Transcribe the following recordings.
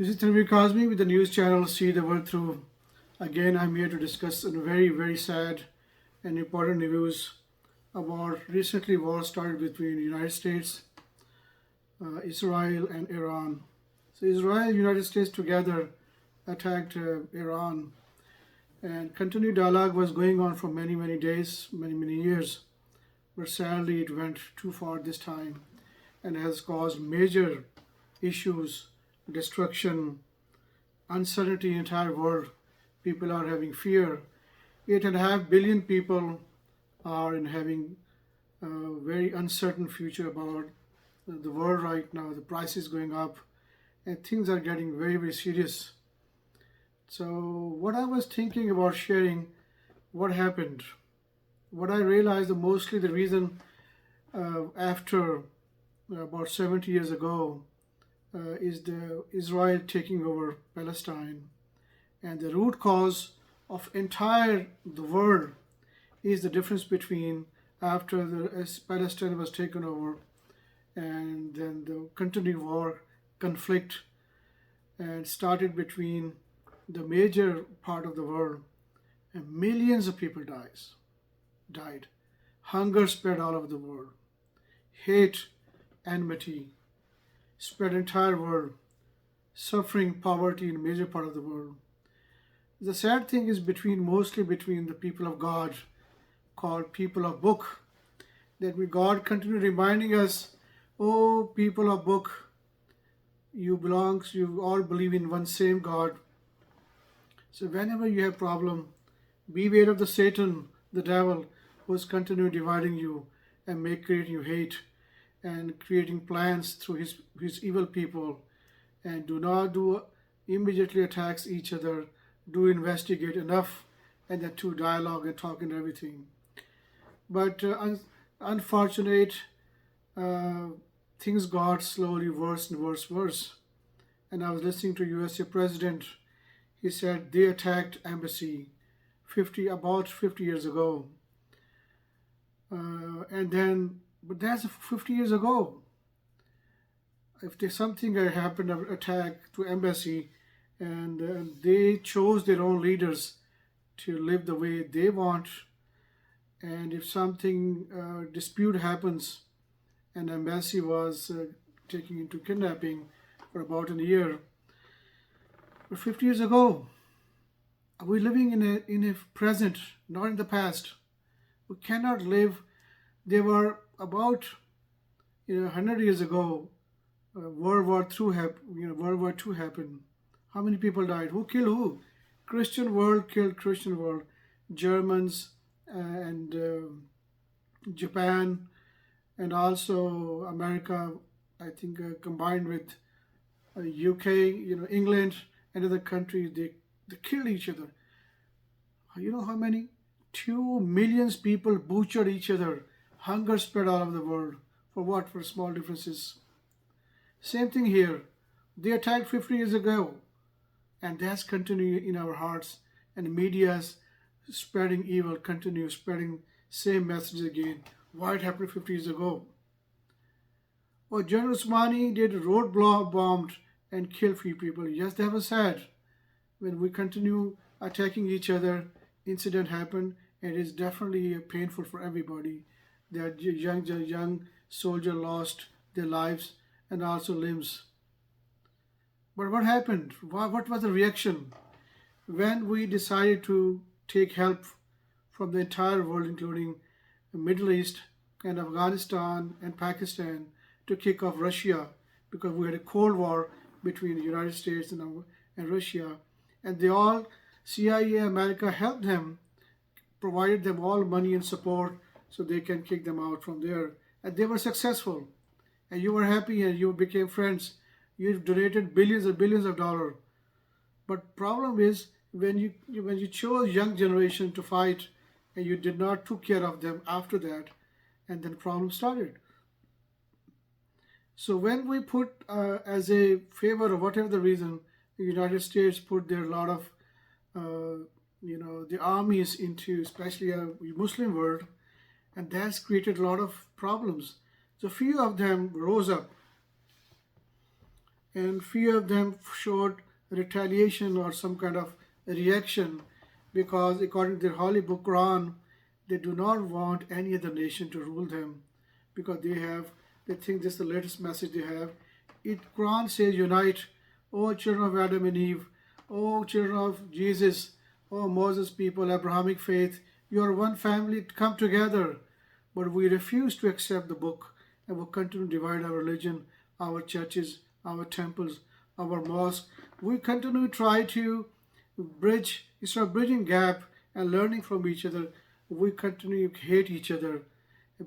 This is Tanvir Kazmi with the news channel See the World Through. Again, I'm here to discuss a very, very sad and important news about recently war started between the United States, Israel, and Iran. So Israel and United States together attacked Iran, and continued dialogue was going on for many, many days, many, many years. But sadly, it went too far this time and has caused major issues, destruction, uncertainty in the entire world. People are having fear. 8.5 billion people are in having a very uncertain future about the world right now. The price is going up and things are getting very, very serious. So what I was thinking about sharing, what happened, what I realized that mostly the reason after about 70 years ago is the Israel taking over Palestine, and the root cause of entire the world is the difference between after the as Palestine was taken over and then the continued war conflict and started between the major part of the world, and millions of people died. Hunger spread all over the world. Hate, enmity spread entire world. Suffering, poverty in major part of the world. The sad thing is mostly between the people of God, called people of book, that we God continue reminding us, oh people of book, you all believe in one same God. So whenever you have problem, beware of the Satan, the devil, who is continue dividing you and creating you hate and creating plans through his evil people. And do not do immediately attacks each other. Do investigate enough and then to dialogue and talk and everything. But unfortunate, uh, things got slowly worse and worse. And I was listening to USA President. He said they attacked embassy about 50 years ago. And then, but that's 50 years ago. If there's something that happened, an attack to embassy, and they chose their own leaders to live the way they want, and if something dispute happens, and embassy was taken into kidnapping for about a year, but 50 years ago, we're living in a present, not in the past. We cannot live. They were about 100 years ago. World War II happened. How many people died? Who killed who? Christian world killed Christian world. Germans and Japan and also America, I think combined with UK, England and other countries, they killed each other. You know how many? 2 million people butchered each other. Hunger spread all over the world. For what? For small differences. Same thing here. They attacked 50 years ago, and that's continuing in our hearts. And media's spreading evil, continue spreading same message again. Why it happened 50 years ago? Well, General Usmani did road bombed and killed few people. Yes, that was sad. When we continue attacking each other, incident happened, and it is definitely painful for everybody that young soldier lost their lives and also limbs. But what happened? What was the reaction when we decided to take help from the entire world, including the Middle East and Afghanistan and Pakistan, to kick off Russia, because we had a Cold War between the United States and Russia, and they all, CIA, America helped them, provided them all money and support so they can kick them out from there. And they were successful. And you were happy and you became friends. You donated billions and billions of dollars. But problem is when you chose young generation to fight and you did not took care of them after that, and then problem started. So when we put as a favor or whatever the reason, the United States put their lot of the armies into especially a Muslim world, and that's created a lot of problems. So few of them rose up and few of them showed retaliation or some kind of reaction because according to their holy book Quran, they do not want any other nation to rule them because they think this is the latest message they have. It Quran says unite, O children of Adam and Eve, O children of Jesus, O Moses people, Abrahamic faith, you are one family, come together. But we refuse to accept the book and will continue to divide our religion, our churches, our temples, our mosques. We continue to try to bridge, instead of bridging gap and learning from each other, we continue to hate each other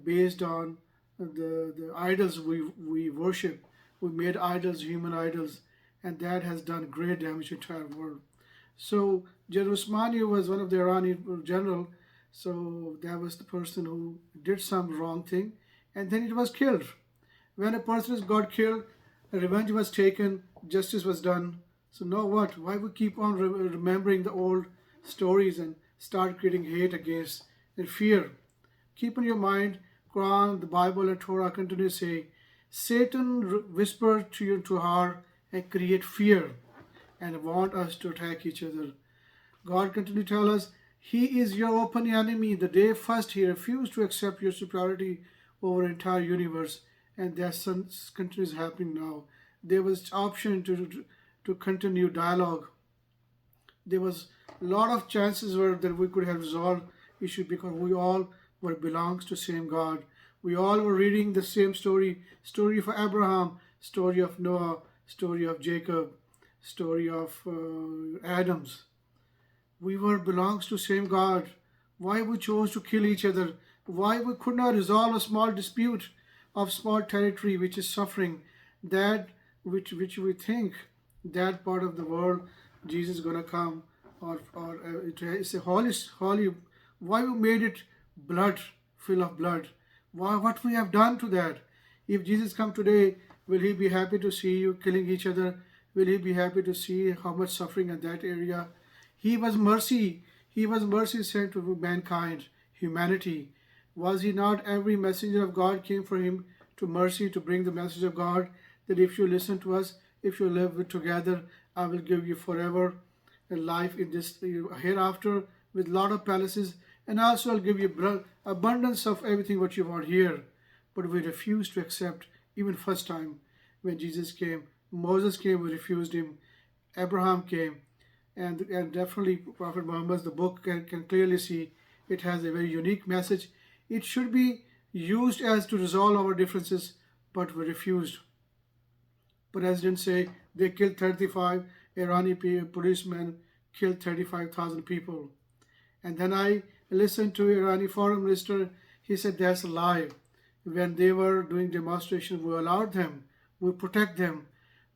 based on the idols we worship. We made idols, human idols, and that has done great damage to the entire world. So General Usmani was one of the Iranian general. So that was the person who did some wrong thing, and then it was killed. When a person got killed, revenge was taken, justice was done. So now what? Why we keep on remembering the old stories and start creating hate against and fear? Keep in your mind, Quran, the Bible, and Torah continue to say, Satan whispered to you to heart and create fear and want us to attack each other. God continues to tell us, He is your open enemy. The day first He refused to accept your superiority over the entire universe, and that continues happening now. There was option to continue dialogue. There was a lot of chances where that we could have resolved issue because we all were belongs to same God. We all were reading the same story of Abraham, story of Noah, story of Jacob, story of Adams. We were belongs to same God. Why we chose to kill each other? Why we could not resolve a small dispute of small territory which is suffering? That which we think that part of the world Jesus is gonna come or it's a holy. Why we made it blood, full of blood? Why what we have done to that? If Jesus come today, will He be happy to see you killing each other? Will He be happy to see how much suffering in that area? He was mercy. He was mercy sent to mankind, humanity. Was He not every messenger of God came for Him to mercy, to bring the message of God, that if you listen to us, if you live together, I will give you forever a life in this hereafter with lot of palaces, and also I'll give you abundance of everything what you want here. But we refused to accept, even first time when Jesus came. Moses came, we refused Him. Abraham came. And definitely Prophet Muhammad's the book can clearly see it has a very unique message. It should be used as to resolve our differences, but we refused. President say they killed 35 Iranian policemen, killed 35,000 people. And then I listened to Iranian foreign minister. He said that's a lie. When they were doing demonstration, we allowed them, we protect them.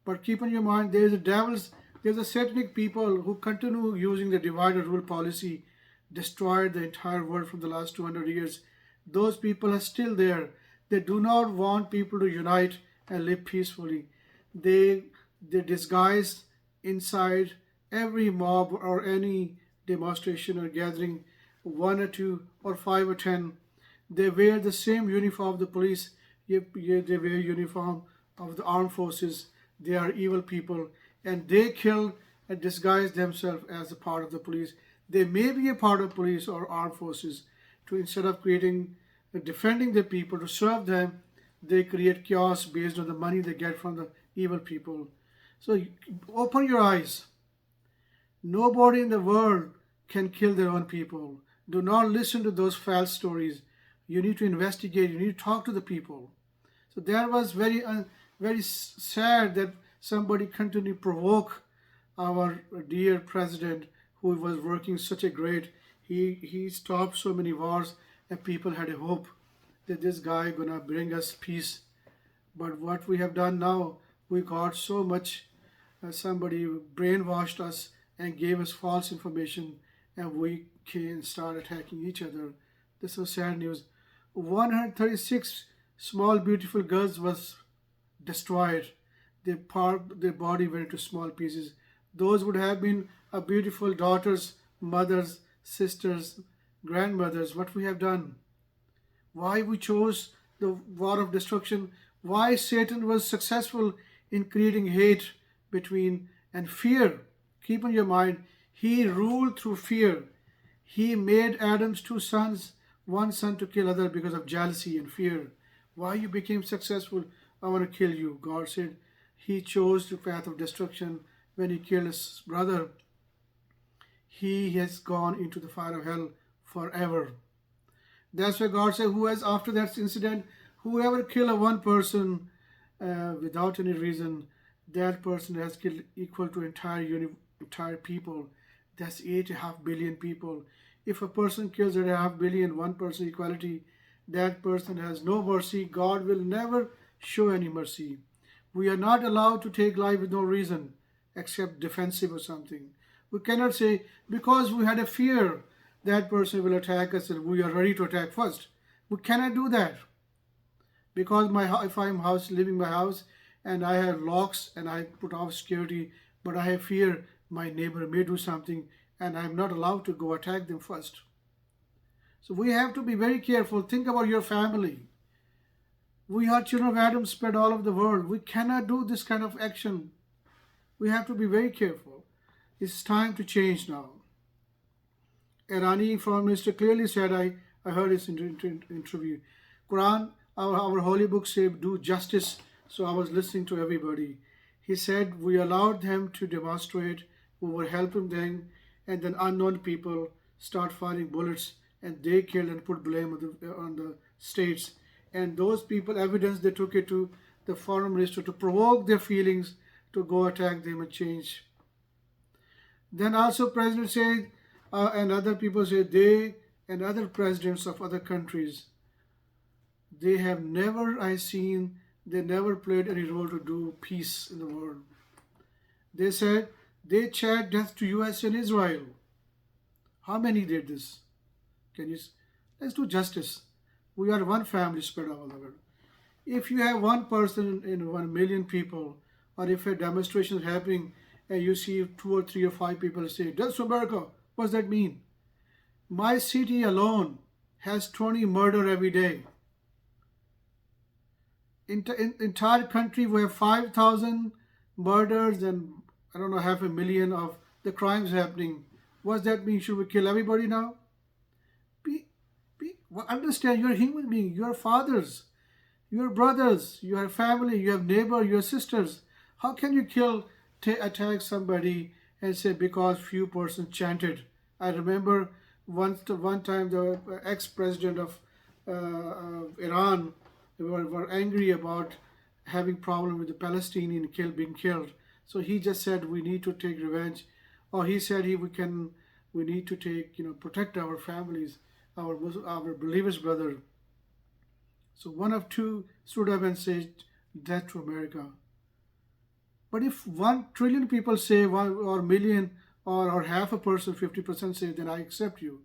But keep in your mind, there's a satanic people who continue using the divide and rule policy, destroyed the entire world from the last 200 years. Those people are still there. They do not want people to unite and live peacefully. They disguise inside every mob or any demonstration or gathering, 1 or 2 or 5 or 10. They wear the same uniform of the police. They wear uniform of the armed forces. They are evil people, and they kill and disguise themselves as a part of the police. They may be a part of police or armed forces. To instead of defending the people to serve them, they create chaos based on the money they get from the evil people. So open your eyes. Nobody in the world can kill their own people. Do not listen to those false stories. You need to investigate. You need to talk to the people. So that was very sad that somebody continued to provoke our dear president, who was working such a great. He stopped so many wars, and people had a hope that this guy gonna bring us peace. But what we have done now, we got so much. Somebody brainwashed us and gave us false information, and we can start attacking each other. This was sad news. 136 small beautiful girls was destroyed. Their body went into small pieces. Those would have been our beautiful daughters, mothers, sisters, grandmothers. What we have done? Why we chose the war of destruction? Why Satan was successful in creating hate between and fear. Keep in your mind, he ruled through fear. He made Adam's two sons, one son to kill other because of jealousy and fear. Why you became successful? I want to kill you. God said he chose the path of destruction when he killed his brother. He has gone into the fire of hell forever. That's why God said, who has, after that incident, whoever kill a one person without any reason, that person has killed equal to entire people. That's 8.5 billion people. If a person kills 8.5 billion, one person equality, that person has no mercy. God will never show any mercy. We are not allowed to take life with no reason, except defensive or something. We cannot say, because we had a fear that person will attack us and we are ready to attack first. We cannot do that. Because if I'm living my house and I have locks and I put off security, but I have fear my neighbor may do something and I'm not allowed to go attack them first. So we have to be very careful. Think about your family. We are children of Adam spread all over the world. We cannot do this kind of action. We have to be very careful. It's time to change now. Irani foreign minister clearly said, I heard his interview, Quran, our holy book say do justice. So I was listening to everybody. He said we allowed them to demonstrate, we were helping them, and then unknown people start firing bullets and they killed and put blame on the states. And those people, evidence, they took it to the foreign minister to provoke their feelings to go attack them and change. Then also president said, and other people say they and other presidents of other countries, they have never, they never played any role to do peace in the world. They said they chat death to US and Israel. How many did this? Let's do justice. We are one family spread all over. If you have one person in 1 million people, or if a demonstration is happening and you see 2 or 3 or 5 people say, death to America, what does that mean? My city alone has 20 murder every day. In entire country, we have 5,000 murders and I don't know, 500,000 of the crimes happening. What does that mean? Should we kill everybody now? Understand, you're a human being. You're fathers, you're brothers, you have family, you have neighbor, you have sisters. How can you attack somebody and say because few persons chanted? I remember one time the ex-president of Iran were angry about having problem with the Palestinian being killed. So he just said we need to take revenge, or he said we need to protect our families, our believers brother. So one of two stood up and said death to America. But if 1 trillion people say, or million, or half a person, 50% say, then I accept you.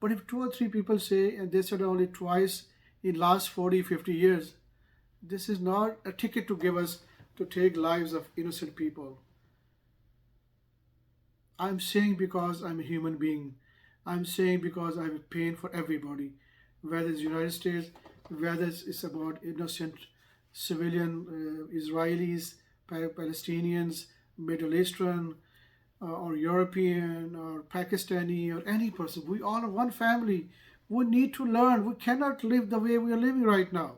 But if 2 or 3 people say, and they said only twice in last 40, 50 years, this is not a ticket to give us to take lives of innocent people. I'm saying because I'm a human being. I'm saying because I have pain for everybody, whether it's United States, whether it's about innocent civilian Israelis, Palestinians, Middle Eastern, or European, or Pakistani, or any person. We all are one family. We need to learn. We cannot live the way we are living right now.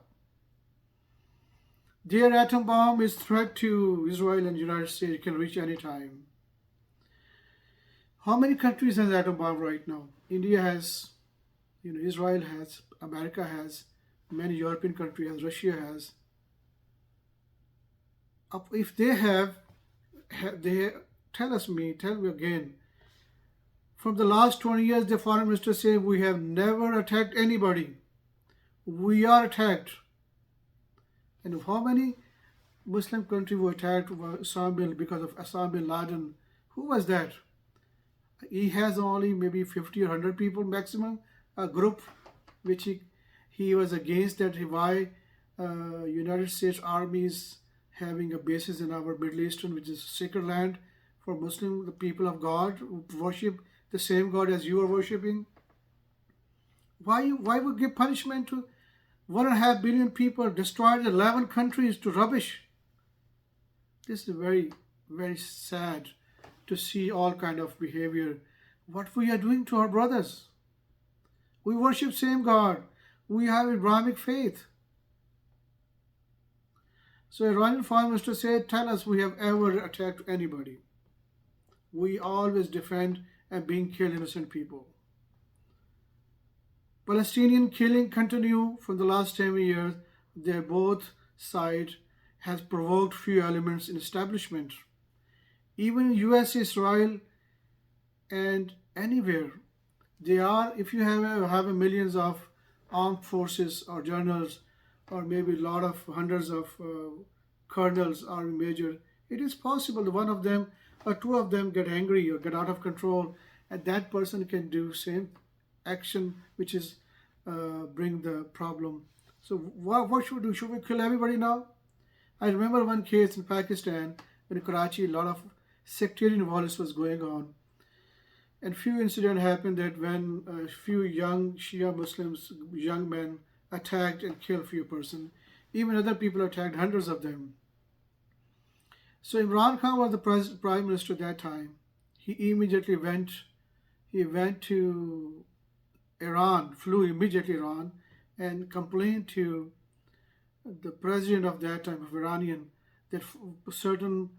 Their atom bomb is threat to Israel and United States. It can reach any time. How many countries has atom bomb right now? India has, Israel has, America has, many European countries has, Russia has. If they have, they tell me again. From the last 20 years, the foreign minister said we have never attacked anybody. We are attacked. And how many Muslim countries were attacked because of Osama bin Laden? Who was that? He has only maybe 50 or 100 people maximum, a group which he was against that. Why United States Army is having a basis in our Middle Eastern, which is sacred land for Muslim, the people of God, who worship the same God as you are worshipping. Why would give punishment to 1.5 billion people, destroyed 11 countries to rubbish? This is very, very sad to see all kind of behavior. What we are doing to our brothers. We worship same God. We have Abrahamic faith. So Iranian foreign minister said, tell us we have ever attacked anybody. We always defend and being kill innocent people. Palestinian killing continue from the last 10 years. Their both side has provoked few elements in establishment. Even US, Israel, and anywhere they are. If you have millions of armed forces or generals, or maybe a lot of hundreds of colonels, army major, it is possible that one of them or two of them get angry or get out of control, and that person can do same action, which is bring the problem. So what should we do? Should we kill everybody now? I remember one case in Pakistan, in Karachi, a lot of sectarian violence was going on. And few incidents happened that when a few young Shia Muslims, young men, attacked and killed few persons. Even other people attacked, hundreds of them. So Imran Khan was the prime minister at that time. He immediately went to Iran, flew immediately to Iran, and complained to the president of that time of Iranian that certain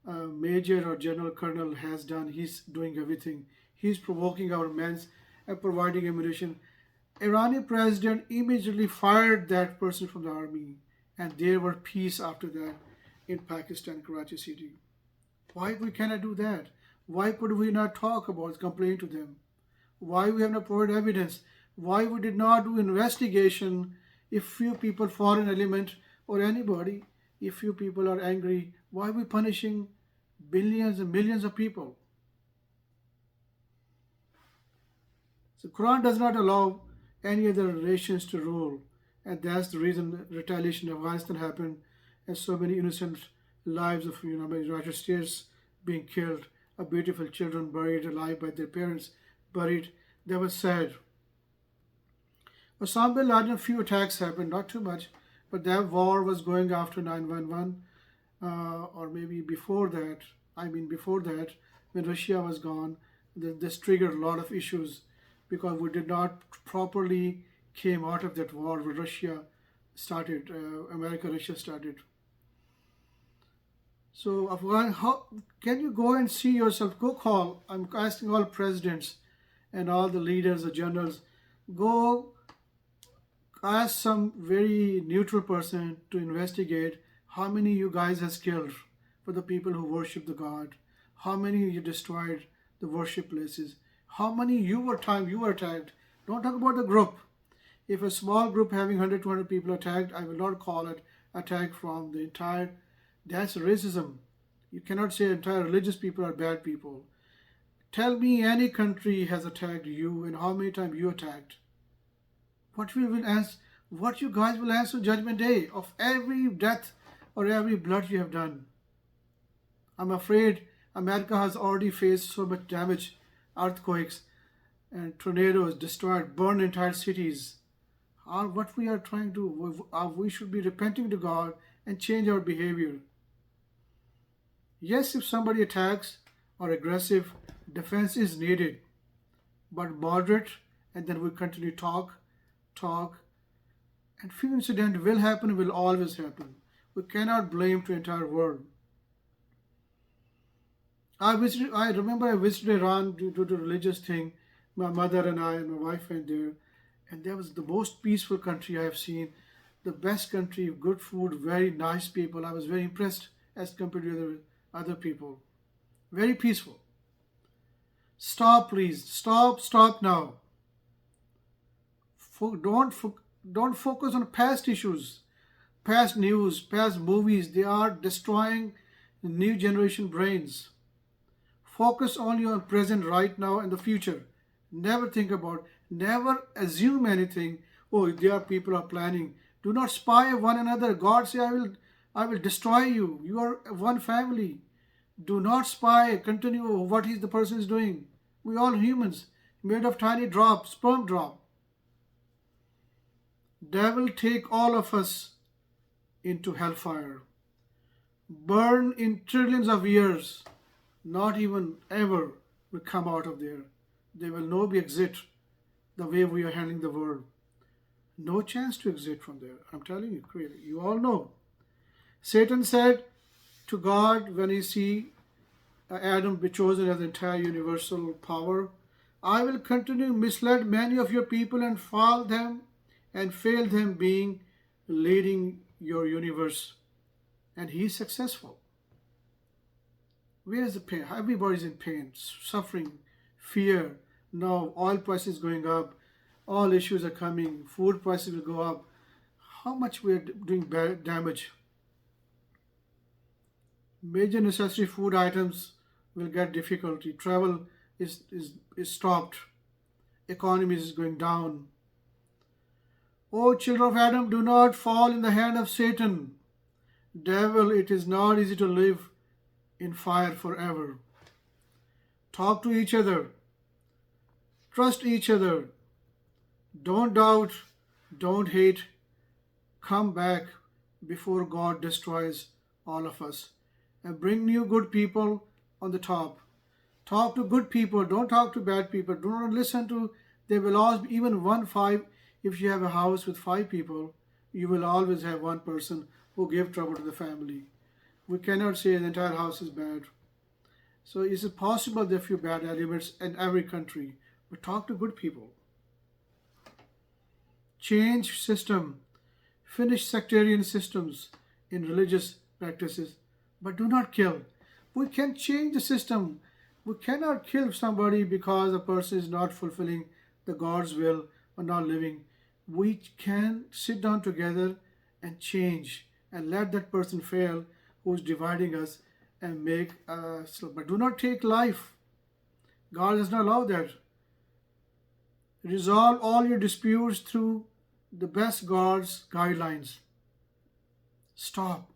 major or general colonel has done. He's doing everything. He's provoking our men and providing ammunition. Iranian president immediately fired that person from the army, and there were peace after that in Pakistan, Karachi city. Why we cannot do that? Why could we not talk about, complain to them? Why we have not provided evidence? Why we did not do investigation if few people, foreign element or anybody, if few people are angry, why are we punishing billions and millions of people? So Quran does not allow any other nations to rule, and that's the reason retaliation in Afghanistan happened, and so many innocent lives of United States being killed, of beautiful children buried alive by their parents, buried. That was sad. Osama bin Laden, a few attacks happened, not too much, but that war was going after 9/11, or maybe before that. Before that, when Russia was gone, this triggered a lot of issues because we did not properly came out of that war where Russia started, Russia started. So Afghan, how can you go and see yourself? Go call. I'm asking all presidents and all the leaders, the generals, go ask some very neutral person to investigate how many you guys has killed for the people who worship the God, how many you destroyed the worship places, how many you were attacked. Don't talk about the group. If a small group having 100, 200 people attacked, I will not call it attack from the entire. That's racism. You cannot say entire religious people are bad people. Tell me any country has attacked you and how many times you attacked. What you guys will answer Judgment Day of every death or every blood you have done. I'm afraid America has already faced so much damage, earthquakes and tornadoes, destroyed, burned entire cities. What we are trying to do, we should be repenting to God and change our behavior. Yes, if somebody attacks or aggressive, defense is needed, but moderate, and then we continue talk, and few incidents will happen, will always happen. We cannot blame the entire world. I remember I visited Iran due to the religious thing. My mother and I and my wife went there, and that was the most peaceful country I have seen. The best country, good food, very nice people. I was very impressed as compared to other people. Very peaceful. Stop, please. Stop now. Don't focus on past issues, past news, past movies. They are destroying the new generation brains. Focus only on present, right now, and the future. Never think about, never assume anything. Oh, there are people are planning. Do not spy on one another. God say, I will destroy you. You are one family. Do not spy. Continue what the person is doing. We all humans, made of tiny drops, sperm drop. Devil take all of us into hellfire. burn in trillions of years, not even ever will come out of there. There will no be exit the way we are handling the world. No chance to exit from there. I'm telling you clearly. You all know. Satan said to God when he see Adam be chosen as the entire universal power, I will continue mislead many of your people and fail them being leading your universe. And he is successful. Where is the pain? Everybody's in pain, suffering, fear. Now oil prices going up, all issues are coming, food prices will go up. How much we are doing bad damage? Major necessary food items will get difficulty. Travel is stopped. Economy is going down. O children of Adam, do not fall in the hand of Satan. Devil, it is not easy to live in fire forever. Talk to each other. Trust each other. Don't doubt. Don't hate. Come back before God destroys all of us. And bring new good people on the top. Talk to good people. Don't talk to bad people. Do not listen to, there will always be even 1-5. If you have a house with 5 people, you will always have one person who give trouble to the family. We cannot say the entire house is bad. So is it possible there are few bad elements in every country? But talk to good people. Change system. Finish sectarian systems in religious practices. But do not kill. We can change the system. We cannot kill somebody because a person is not fulfilling the God's will or not living. We can sit down together and change and let that person fail who is dividing us and make but do not take life. God does not allow that. Resolve all your disputes through the best God's guidelines. Stop.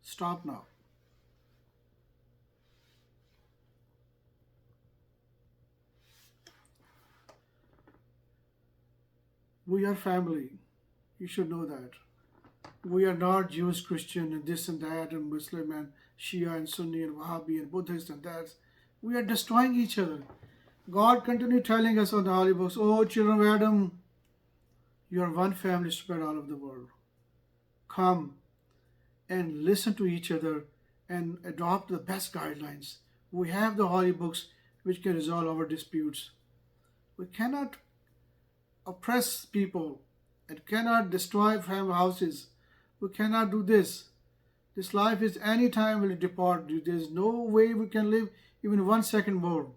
Stop now. We are family. You should know that. We are not Jewish, Christian, and this and that, and Muslim, and Shia, and Sunni, and Wahhabi, and Buddhist, and that. We are destroying each other. God continued telling us on the Holy Books, oh, children of Adam, you are one family spread all over the world. Come and listen to each other and adopt the best guidelines. We have the Holy Books which can resolve our disputes. We cannot oppress people and cannot destroy family houses. We cannot do this. This life is any time will depart. There is no way we can live even 1 second more.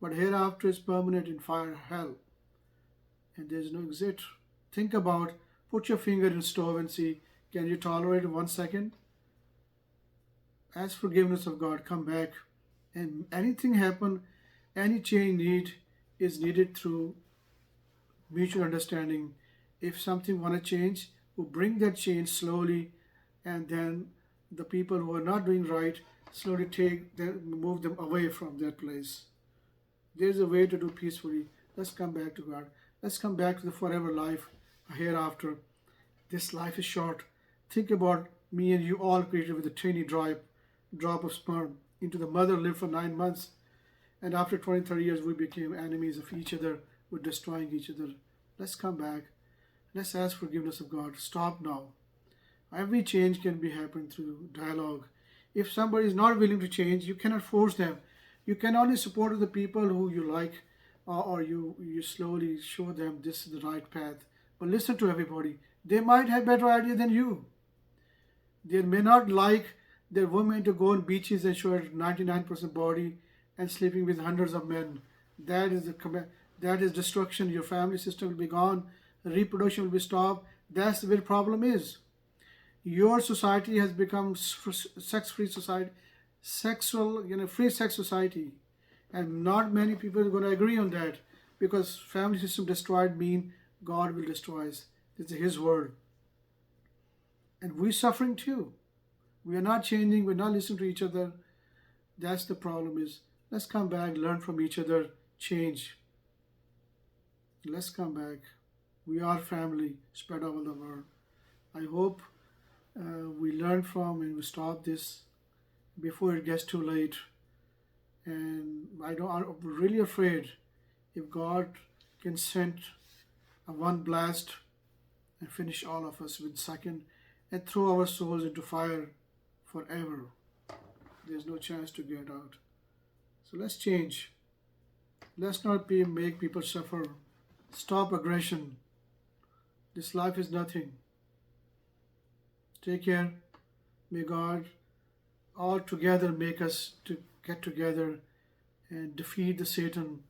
But hereafter is permanent in fire hell. And there is no exit. Think about, put your finger in stove and see, can you tolerate 1 second? Ask forgiveness of God, come back. And anything happen, any change is needed through mutual understanding. If something want to change, we bring that change slowly, and then the people who are not doing right slowly move them away from that place. There's a way to do peacefully. Let's come back to God. Let's come back to the forever life hereafter. This life is short. Think about me and you all created with a tiny drop of sperm into the mother, lived for 9 months, and after 20-30 years we became enemies of each other. We're destroying each other. Let's come back. Let's ask forgiveness of God. Stop now. Every change can be happen through dialogue. If somebody is not willing to change, you cannot force them. You can only support the people who you like, or you slowly show them this is the right path. But listen to everybody. They might have better idea than you. They may not like their women to go on beaches and show 99% body and sleeping with hundreds of men. That is destruction. Your family system will be gone. Reproduction will be stopped. That's where the problem is. Your society has become sex-free society, free sex society, and not many people are going to agree on that, because family system destroyed mean God will destroy us. This is His word, and we're suffering too. We are not changing. We're not listening to each other. That's the problem. Is let's come back, learn from each other, change. Let's come back. We are family spread over the world. I hope we learn from and we stop this before it gets too late. And I'm really afraid if God can send a one blast and finish all of us with second and throw our souls into fire forever. There's no chance to get out. So let's change. Let's not make people suffer. Stop aggression. This life is nothing. Take care. May God all together make us to get together and defeat the Satan,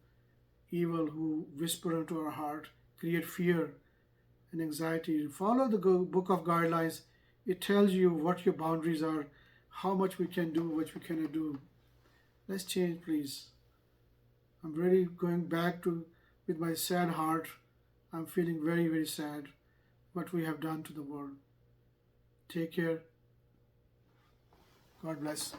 evil who whisper into our heart, create fear and anxiety. Follow the book of guidelines. It tells you what your boundaries are, how much we can do, what we cannot do. Let's change, please. I'm really going back to with my sad heart. I'm feeling very, very sad what we have done to the world. Take care. God bless.